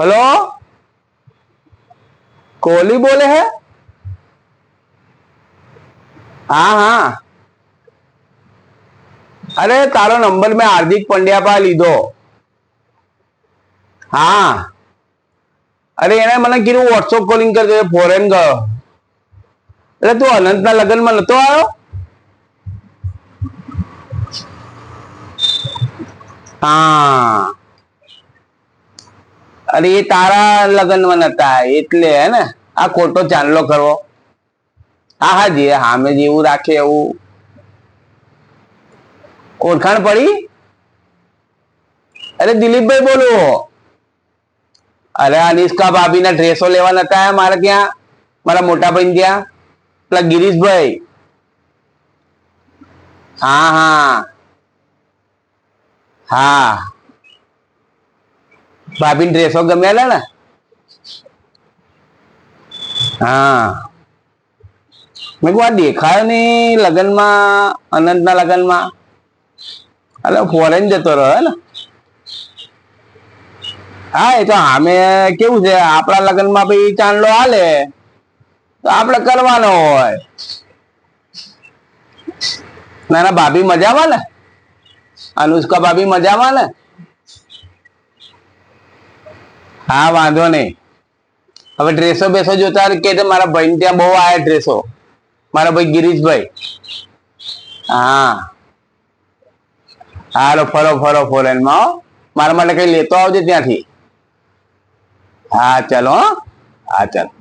Hello, Kohli बोले है? हाँ हाँ। अरे तारो नंबर में हार्दिक पंड्या पा लीधो। हाँ, अरे એને મને કીધું વોટ્સઅપ કોલિંગ કરજો, ફોરેન ગયો. એટલે તું અનંતના લગ્નમાં નતો આવ્યો? હા, અરે એ તારા લગ્નમાં નતા એટલે હે ને આ ખોટો ચાંદલો કરવો. હા હા જી હા, મેં જેવું રાખે એવું. ઓળખાણ પડી? અરે દિલીપભાઈ બોલો. અરે અનિષ્કા ભાભી ના ડ્રેસો લેવા નતા આયા મારે ત્યાં, મારા મોટા ભાઈ ત્યાં, પેલા ગિરીશભાઈ. હા હા હા, ભાભી ડ્રેસો ગમ્યા ને. હા, મેં કહું આ દેખાયો નહી લગ્નમાં, અનંતના લગ્નમાં. એટલે ફોરેન જતો રહ્યો ને. હા એ તો આમે કેવું છે, આપણા લગ્નમાં ભાઈ ચાંદલો હાલે તો આપડે કરવાનો હોય. ના ના, ભાભી મજામાં ને? અનુષ્કા ભાભી મજામાં ને? હા વાંધો નહીં. હવે ડ્રેસો બેસો જોતા કે મારા ભાઈ ત્યાં બહુ આયા ડ્રેસો, મારા ભાઈ ગિરીશભાઈ. હા, હાલો ફરો ફરો ફોરેનમાં. મારા માટે કઈ લેતો આવજે ત્યાંથી. હા ચાલો. હા ચાલો.